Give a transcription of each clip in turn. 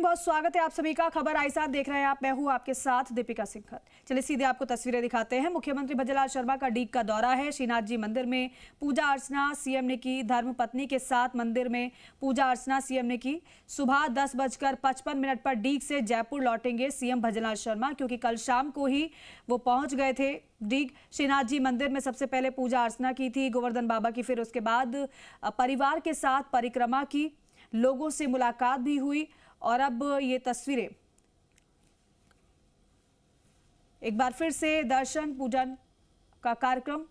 बहुत स्वागत है आप सभी का। खबर आई साथ देख रहे हैं आप, मैं हूं आपके साथ दीपिका सिंघल। चलिए सीधे आपको तस्वीरें दिखाते हैं। मुख्यमंत्री भजनलाल शर्मा का डीग का दौरा है। श्रीनाथ जी मंदिर में पूजा अर्चना सीएम ने की। धर्मपत्नी के साथ मंदिर में पूजा अर्चना सीएम ने की। सुबह 10:55 पर डीग से जयपुर लौटेंगे सीएम भजनलाल शर्मा, क्योंकि कल शाम को ही वो पहुंच गए थे डीग। श्रीनाथ जी मंदिर में सबसे पहले पूजा अर्चना की थी गोवर्धन बाबा की, फिर उसके बाद परिवार के साथ परिक्रमा की, लोगों से मुलाकात भी हुई। और अब ये तस्वीरें एक बार फिर से दर्शन पूजन का कार्यक्रम।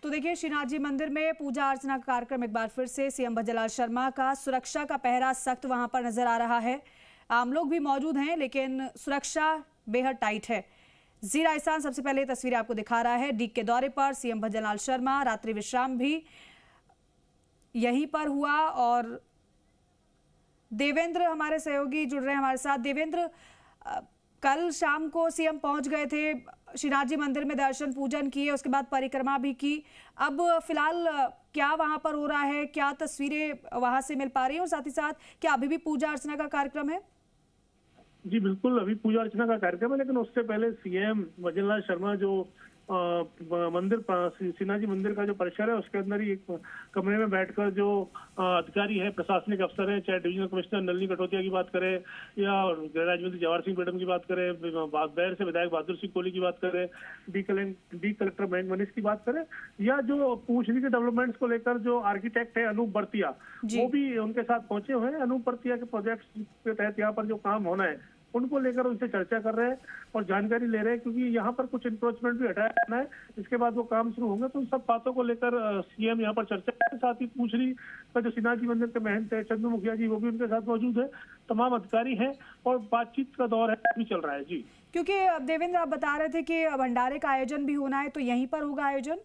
तो देखिए श्रीनाथ जी मंदिर में पूजा अर्चना का कार्यक्रम एक बार फिर से सीएम भजनलाल शर्मा का। सुरक्षा का पहरा सख्त वहां पर नजर आ रहा है। आम लोग भी मौजूद हैं लेकिन सुरक्षा बेहद टाइट है। जी राजस्थान सबसे पहले तस्वीरें आपको दिखा रहा है। डीग के दौरे पर सीएम भजनलाल शर्मा, रात्रि विश्राम भी यहीं पर हुआ। और देवेंद्र हमारे सहयोगी जुड़ रहे हैं हमारे साथ। देवेंद्र, कल शाम को सीएम पहुंच गए थे श्रीनाथ जी मंदिर में, दर्शन पूजन किए, उसके बाद परिक्रमा भी की। अब फिलहाल क्या वहां पर हो रहा है, क्या तस्वीरें वहां से मिल पा रही हैं, और साथ ही साथ क्या अभी भी पूजा अर्चना का कार्यक्रम है? जी बिल्कुल, अभी पूजा अर्चना का कार्यक्रम है, लेकिन उससे पहले सीएम भजनलाल शर्मा जो मंदिर श्रीनाथ जी मंदिर का जो परिसर है उसके अंदर ही एक कमरे में बैठकर जो अधिकारी है, प्रशासनिक अफसर है, चाहे डिविजनल कमिश्नर नलिनी कटोतिया की बात करें या गृह राज्य मंत्री जवाहर सिंह मैडम की बात करें, बैर से विधायक बहादुर सिंह कोहली की बात करें, डी कलेक्टर मयंक मनीष की बात करें, या जो पूंछली के डेवलपमेंट्स को लेकर जो आर्किटेक्ट है अनूप बर्तिया, वो भी उनके साथ पहुंचे हुए हैं। अनूप बर्तिया के प्रोजेक्ट के तहत यहाँ पर जो काम होना है उनको लेकर उनसे चर्चा कर रहे हैं और जानकारी ले रहे हैं, क्योंकि यहाँ पर कुछ इंक्रोचमेंट भी हटाया जाना है। इसके बाद वो काम शुरू होंगे, तो उन सब बातों को लेकर सीएम यहाँ पर चर्चा के साथ ही पूछली का जो श्रीनाथ जी मंदिर के महंत है चंद्र मुखिया जी, वो भी उनके साथ मौजूद है। तमाम अधिकारी हैं और बातचीत का दौर है अभी चल रहा है। जी क्योंकि देवेंद्र आप बता रहे थे कि भंडारे का आयोजन भी होना है, तो यहीं पर होगा आयोजन?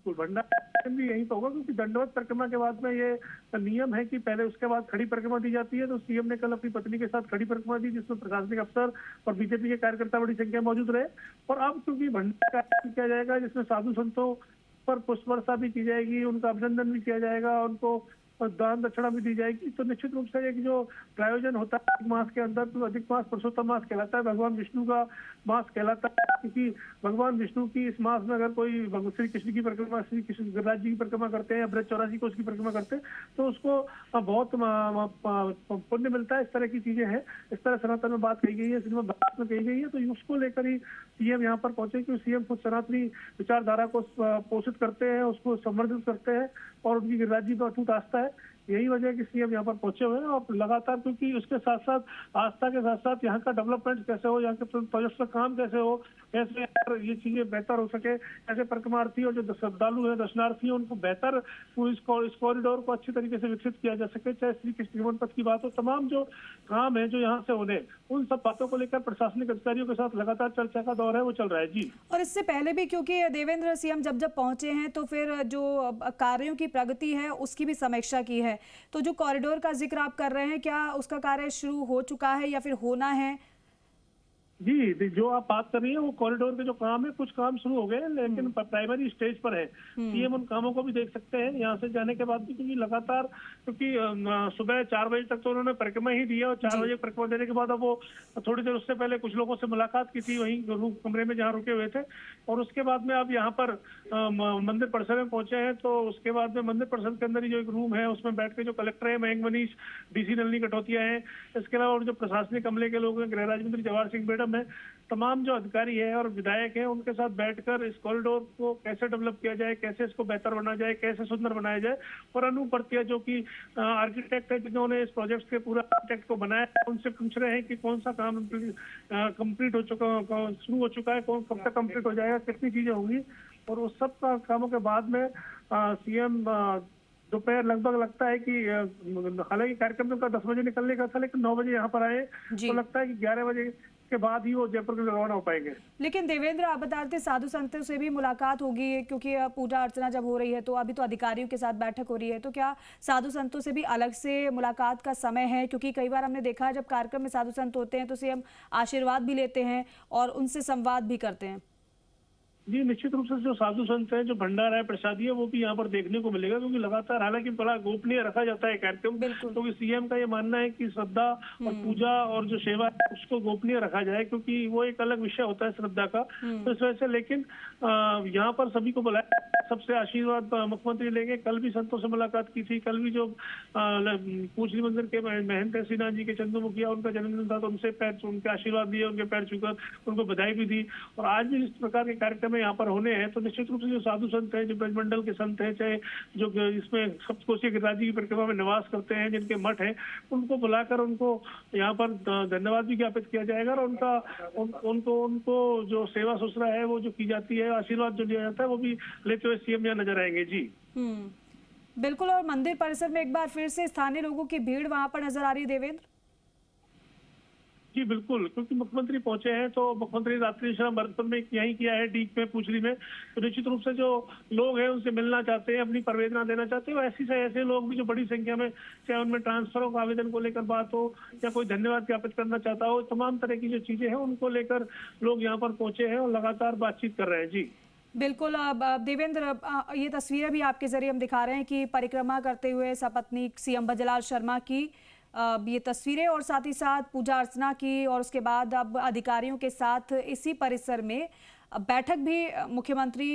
भंडारा भी यहीं पर होगा, क्योंकि दंडवत परिक्रमा के बाद में ये नियम है कि पहले उसके बाद खड़ी परिक्रमा दी जाती है। तो सीएम ने कल अपनी पत्नी के साथ खड़ी परिक्रमा दी, जिसमें प्रशासनिक अफसर और बीजेपी के कार्यकर्ता बड़ी संख्या में मौजूद रहे। और अब क्योंकि भंडारा का किया जाएगा, जिसमें साधु संतों पर पुष्प वर्षा भी की जाएगी, उनका अभिनंदन भी किया जाएगा, उनको दान दक्षिणा भी दी जाएगी, तो निश्चित रूप से कि जो प्रायोजन होता है अधिक मास के अंदर, तो अधिक मास पुरुषोत्तम मास कहलाता है, भगवान विष्णु का मास कहलाता है, क्योंकि भगवान विष्णु की इस मास में अगर कोई श्री कृष्ण की परिक्रमा, श्री कृष्ण गिरिराज जी की परिक्रमा करते हैं या ब्रज 84 को उसकी परिक्रमा करते हैं, तो उसको बहुत पुण्य मिलता है। इस तरह की चीजें हैं, इस तरह सनातन में बात कही गई है, श्रीमद् भागवत में कही गई है। तो उसको लेकर ही सीएम यहाँ पर पहुंचे, क्योंकि सीएम खुद सनातनी विचारधारा को पोषित करते हैं, उसको संवर्धित करते हैं और उनकी गिरिराज जी पर अटूट आस्था है। यही वजह है कि सीएम यहाँ पर पहुंचे हुए हैं और लगातार, क्योंकि उसके साथ साथ आस्था के साथ साथ यहाँ का डेवलपमेंट कैसे हो, यहाँ के प्रोजेक्ट का काम कैसे हो, कैसे ये चीजें बेहतर हो सके, कैसे परिक्रमार्थी और जो श्रद्धालु है, दर्शनार्थी है, उनको बेहतर इस कॉरिडोर को अच्छी तरीके से विकसित किया जा सके, चाहे श्री कृष्ण जीवन पथ की बात हो, तमाम जो काम है जो यहाँ से होने, उन सब बातों को लेकर प्रशासनिक अधिकारियों के साथ लगातार चर्चा का दौर है, वो चल रहा है। जी, और इससे पहले भी क्योंकि देवेंद्र सीएम जब पहुंचे हैं तो फिर जो कार्यों की प्रगति है उसकी भी समीक्षा की है। तो जो कॉरिडोर का जिक्र आप कर रहे हैं, क्या उसका कार्य शुरू हो चुका है या फिर होना है? जी, जो आप बात कर रही हैं वो कॉरिडोर के जो काम है, कुछ काम शुरू हो गए, लेकिन प्राइमरी स्टेज पर है। सीएम उन कामों को भी देख सकते हैं यहाँ से जाने के बाद भी, क्योंकि लगातार, क्योंकि सुबह 4 बजे तक तो उन्होंने परिक्रमा ही दी है और 4 बजे परिक्रमा देने के बाद अब वो थोड़ी देर उससे पहले कुछ लोगों से मुलाकात की थी वहीं कमरे में जहाँ रुके हुए थे, और उसके बाद में अब यहाँ पर मंदिर परिसर में पहुंचे हैं। तो उसके बाद में मंदिर परिसर के अंदर ही जो एक रूम है उसमें बैठ के जो कलेक्टर है मयंक मनीष, डीसी नलिनी कटोतिया है, इसके अलावा और जो प्रशासनिक अमले के लोग हैं, गृह राज्य मंत्री जवाहर सिंह मैडम है, तमाम जो अधिकारी है और विधायक हैं, उनके साथ बैठकर इस कॉरिडोर को कैसे डेवलप किया जाए, कैसे इसको बेहतर बनाया जाए, कैसे सुंदर बनाया जाए। और अनूप बर्तिया जो कि आर्किटेक्ट है, जिन्होंने इस प्रोजेक्ट के पूरा आर्किटेक्ट को बनाया, उनसे पूछ रहे हैं कि कौन सा काम कंप्लीट हो चुका, शुरू हो चुका है, कौन कब तक कंप्लीट हो जाएगा, कितनी चीजें होंगी। और उस सब कामों के बाद में सीएम दोपहर लगभग लगता है कि हालांकि कार्यक्रम तो उनका 10 बजे निकलने का था, लेकिन 9 बजे यहाँ पर आए तो लगता है कि 11 बजे के बाद ही वो जयपुर के लिए रवाना हो पाएंगे। लेकिन देवेंद्र, आप बता रहे थे साधु संतों से भी मुलाकात होगी, क्योंकि पूजा अर्चना जब हो रही है तो अभी तो अधिकारियों के साथ बैठक हो रही है, तो क्या साधु संतों से भी अलग से मुलाकात का समय है? क्योंकि कई बार हमने देखा है जब कार्यक्रम में साधु संत होते हैं तो सीएम आशीर्वाद भी लेते हैं और उनसे संवाद भी करते हैं। जी, निश्चित रूप से जो साधु संत है, जो भंडारा है, प्रसादी है, वो भी यहाँ पर देखने को मिलेगा, क्योंकि लगातार हालांकि बड़ा गोपनीय रखा जाता है कार्यक्रम, क्योंकि सीएम का ये मानना है कि श्रद्धा और पूजा और जो सेवा है उसको गोपनीय रखा जाए, क्योंकि वो एक अलग विषय होता है श्रद्धा का। तो इस वजह से लेकिन यहाँ पर सभी को बुलाया, सबसे आशीर्वाद मुख्यमंत्री लेंगे। कल भी संतों से मुलाकात की थी, कल भी जो पूछली मंदिर के महंत श्रीनाथ जी के चंद्रमुखिया, उनका जन्मदिन था, तो उनके आशीर्वाद दिए, उनके पैर छूकर उनको बधाई भी दी। और आज भी इस प्रकार के कार्यक्रम यहाँ पर होने हैं, तो निश्चित रूप से जो साधु संत हैं, जो ब्रजमंडल के संत हैं, चाहे जो इसमें सप्तकोशीय गिरिराज की परिक्रमा में निवास करते हैं, जिनके मठ हैं, उनको बुलाकर उनको यहाँ पर धन्यवाद भी ज्ञापित किया जाएगा। और उनको जो सेवा सुश्रा है वो जो की जाती है, आशीर्वाद जो लिया जाता है, वो भी लेते हुए सीएम यहाँ नजर आएंगे। जी बिल्कुल। और मंदिर परिसर में एक बार फिर से स्थानीय लोगों की भीड़ वहां पर नजर आ रही है देवेंद्र? जी बिल्कुल, क्योंकि मुख्यमंत्री पहुंचे हैं, तो मुख्यमंत्री रात्रि विश्राम भरतपुर में यही किया है, डीग में, पूछली में। तो निश्चित रूप से जो लोग हैं उनसे मिलना चाहते हैं, अपनी संवेदना देना चाहते हैं, ऐसे से ऐसे लोग भी जो बड़ी संख्या में, चाहे उनमें ट्रांसफरों का आवेदन को लेकर बात हो या कोई धन्यवाद ज्ञापित करना चाहता हो, तमाम तरह की जो चीजें हैं उनको लेकर लोग यहाँ पर पहुंचे हैं और लगातार बातचीत कर रहे हैं। जी बिल्कुल। देवेंद्र, ये तस्वीरें भी आपके जरिए हम दिखा रहे हैं कि परिक्रमा करते हुए सपत्नीक सीएम भज्जलाल शर्मा की ये तस्वीरें, और साथ ही साथ पूजा अर्चना की, और उसके बाद अब अधिकारियों के साथ इसी परिसर में बैठक भी मुख्यमंत्री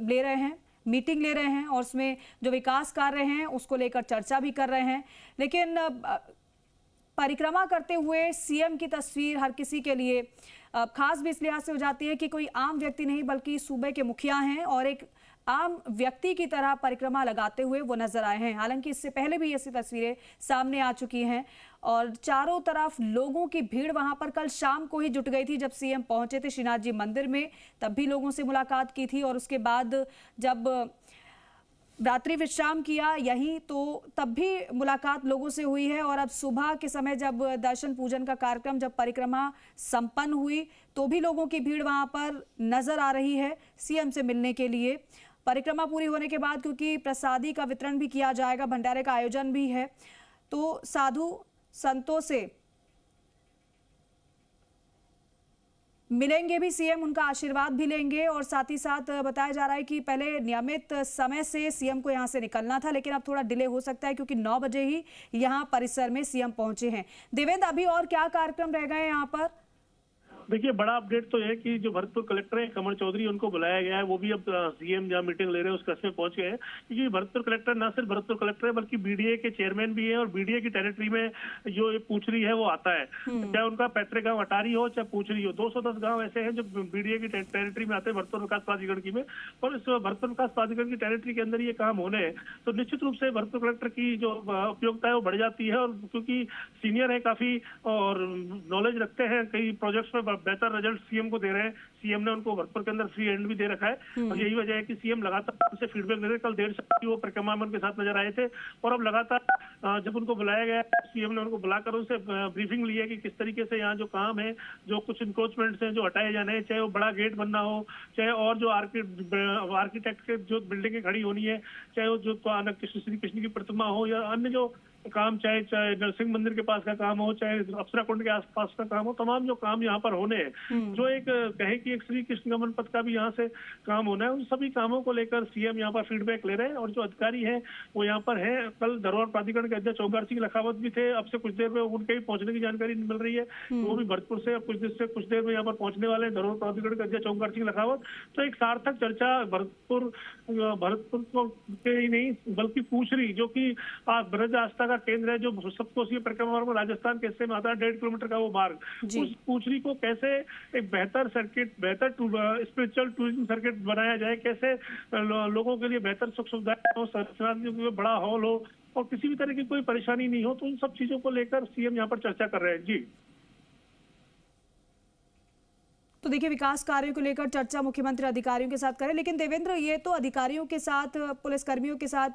ले रहे हैं, मीटिंग ले रहे हैं, और उसमें जो विकास कार्य हैं उसको लेकर चर्चा भी कर रहे हैं। लेकिन परिक्रमा करते हुए सीएम की तस्वीर हर किसी के लिए खास भी इस लिहाज से हो जाती है कि कोई आम व्यक्ति नहीं बल्कि सूबे के मुखिया हैं और एक आम व्यक्ति की तरह परिक्रमा लगाते हुए वो नजर आए हैं। हालांकि इससे पहले भी ऐसी तस्वीरें सामने आ चुकी हैं और चारों तरफ लोगों की भीड़ वहां पर कल शाम को ही जुट गई थी। जब सीएम पहुंचे थे श्रीनाथ जी मंदिर में, तब भी लोगों से मुलाकात की थी, और उसके बाद जब रात्रि विश्राम किया यहीं, तो तब भी मुलाकात लोगों से हुई है। और अब सुबह के समय जब दर्शन पूजन का कार्यक्रम, जब परिक्रमा संपन्न हुई, तो भी लोगों की भीड़ वहां पर नजर आ रही है सीएम से मिलने के लिए। परिक्रमा पूरी होने के बाद, क्योंकि प्रसादी का वितरण भी किया जाएगा, भंडारे का आयोजन भी है, तो साधु संतों से मिलेंगे भी सीएम, उनका आशीर्वाद भी लेंगे। और साथ ही साथ बताया जा रहा है कि पहले नियमित समय से सीएम को यहां से निकलना था, लेकिन अब थोड़ा डिले हो सकता है क्योंकि 9 बजे ही यहां परिसर में सीएम पहुंचे हैं। देवेंद्र, अभी और क्या कार्यक्रम रह गए यहां पर? देखिए, बड़ा अपडेट तो है कि जो भरतपुर कलेक्टर है कमल चौधरी, उनको बुलाया गया है। वो भी अब सीएम जहाँ मीटिंग ले रहे हैं उस कस्बे में पहुंच गए हैं, क्योंकि भरतपुर कलेक्टर ना सिर्फ भरतपुर कलेक्टर है बल्कि बीडीए के चेयरमैन भी है, और बीडीए की टेरिटरी में जो पूछरी है वो आता है, चाहे उनका पैतृक गाँव अटारी हो चाहे पूछरी हो। 210 गाँव ऐसे हैं जो बीडीए की टेरिटरी में आते हैं, भरतपुर विकास प्राधिकरण की में। और इस भरतपुर विकास प्राधिकरण की टेरिटरी के अंदर ये काम होने हैं, तो निश्चित रूप से भरतपुर कलेक्टर की जो उपयोगिता है वो बढ़ जाती है। और क्योंकि सीनियर है काफी और नॉलेज रखते हैं, कई प्रोजेक्ट्स में बेहतर रिजल्ट सीएम को दे रहे हैं। सीएम ने उनको भरतपुर के अंदर फ्री हैंड भी दे रखा है, और यही वजह है कि सीएम लगातार उनसे फीडबैक दे रहे हैं। कल देर शाम वो परिक्रमा में उनके साथ नजर आए थे, और अब लगातार जब उनको बुलाया गया, सीएम ने उनको बुलाकर उनसे ब्रीफिंग ली है कि किस तरीके से यहाँ जो काम है, जो कुछ इंक्रोचमेंट्स हैं जो हटाए जाने हैं, चाहे वो बड़ा गेट बनना हो, चाहे और जो आर्किटेक्ट के जो बिल्डिंगें खड़ी होनी है, चाहे वो जो श्री कृष्ण की प्रतिमा हो या अन्य जो काम, चाहे नरसिंह मंदिर के पास का काम हो, चाहे अप्सरा कुंड के आसपास का काम हो, तमाम जो काम यहाँ पर होने हैं, जो एक कहे कि एक श्री कृष्ण गमन पथ का भी यहाँ से काम होना है, उन सभी कामों को लेकर सीएम यहाँ पर फीडबैक ले रहे हैं। और जो अधिकारी हैं वो यहाँ पर है। कल धरोहर प्राधिकरण के अध्यक्ष ओंकार सिंह लखावत भी थे, अब से कुछ देर में उनके भी पहुंचने की जानकारी मिल रही है, वो भी भरतपुर से कुछ देर में यहाँ पर पहुंचने वाले हैं, धरोहर प्राधिकरण के अध्यक्ष ओंकार सिंह लखावत। तो एक सार्थक चर्चा भरतपुर के ही नहीं बल्कि पूछरी, जो की ब्रज आस्था का केंद्र है, जो सप्तकोशीय परिक्रमा में राजस्थान के हिस्से में आता है, 1.5 किलोमीटर का वो मार्ग, उस पूछरी को कैसे एक बेहतर सर्किट, बेहतर स्पिरिचुअल टूरिज्म सर्किट बनाया जाए, कैसे लोगों के लिए बेहतर सुख सुविधाएं हो, बड़ा हॉल हो और किसी भी तरह की कोई परेशानी नहीं हो, तो उन सब चीजों को लेकर सीएम यहाँ पर चर्चा कर रहे हैं। जी तो देखिए, विकास कार्यों को लेकर चर्चा मुख्यमंत्री अधिकारियों के साथ करें, लेकिन देवेंद्र, ये तो अधिकारियों के साथ, पुलिसकर्मियों के साथ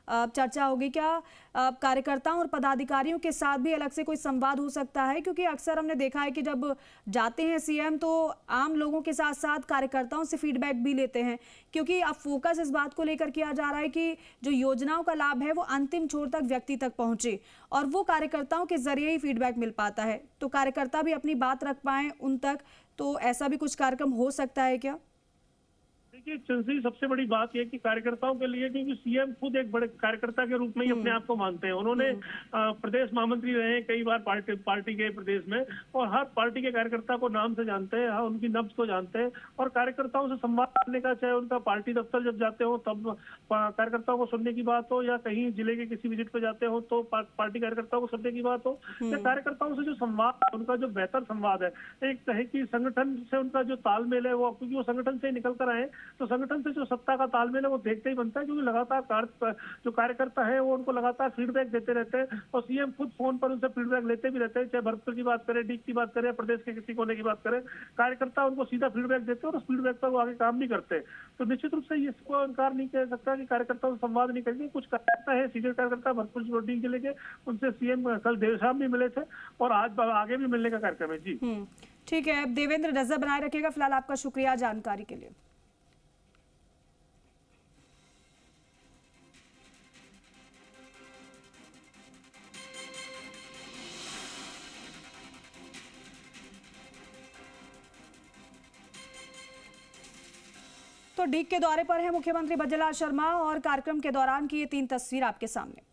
चर्चा होगी। क्या कार्यकर्ताओं और पदाधिकारियों के साथ भी अलग से कोई संवाद हो सकता है? क्योंकि अक्सर हमने देखा है कि जब जाते हैं सीएम तो आम लोगों के साथ साथ कार्यकर्ताओं से फीडबैक भी लेते हैं, क्योंकि अब फोकस इस बात को लेकर किया जा रहा है कि जो योजनाओं का लाभ है वो अंतिम छोर तक व्यक्ति तक पहुंचे और वो कार्यकर्ताओं के जरिए ही फीडबैक मिल पाता है, तो कार्यकर्ता भी अपनी बात रख पाए उन तक। तो ऐसा भी कुछ कार्यक्रम हो सकता है क्या? देखिए चंसी, सबसे बड़ी बात यह कि कार्यकर्ताओं के लिए, क्योंकि सीएम खुद एक बड़े कार्यकर्ता के रूप में ही अपने आप को मानते हैं। उन्होंने प्रदेश महामंत्री रहे हैं कई बार पार्टी के प्रदेश में, और हर पार्टी के कार्यकर्ता को नाम से जानते हैं, उनकी नब्ज को जानते हैं। और कार्यकर्ताओं से संवाद करने का, चाहे उनका पार्टी दफ्तर जब जाते हो तब कार्यकर्ताओं को सुनने की बात हो, या कहीं जिले के किसी विजिट पे जाते हो तो पार्टी कार्यकर्ताओं को सुनने की बात हो, या कार्यकर्ताओं से जो संवाद, उनका जो बेहतर संवाद है, एक है कि संगठन से उनका जो तालमेल है वो, क्योंकि वो संगठन से निकल कर आए, तो संगठन से जो सत्ता का तालमेल है वो देखते ही बनता है। क्योंकि लगातार जो कार्यकर्ता है वो उनको लगातार फीडबैक देते रहते हैं, और सीएम खुद फोन पर उनसे फीडबैक लेते भी रहते हैं। चाहे भरतपुर की बात करें, डीग की बात करें, प्रदेश के किसी कोने की बात करें, कार्यकर्ता उनको सीधा फीडबैक देते हैं और उस फीडबैक पर वो आगे काम नहीं करते। तो निश्चित रूप से इसको इनकार नहीं किया सकता कि कार्यकर्ताओं से संवाद नहीं करेंगे। कुछ कार्यकर्ता है, सीनियर कार्यकर्ता भरतपुर डीग जिले के, उनसे सीएम कल देर शाम भी मिले थे और आज आगे भी मिलने का कार्यक्रम है। जी ठीक है, देवेंद्र नजर बनाए रखिएगा। फिलहाल आपका शुक्रिया जानकारी के लिए। तो डीग के दौरे पर है मुख्यमंत्री भज्जललाल शर्मा और कार्यक्रम के दौरान की ये 3 तस्वीर आपके सामने।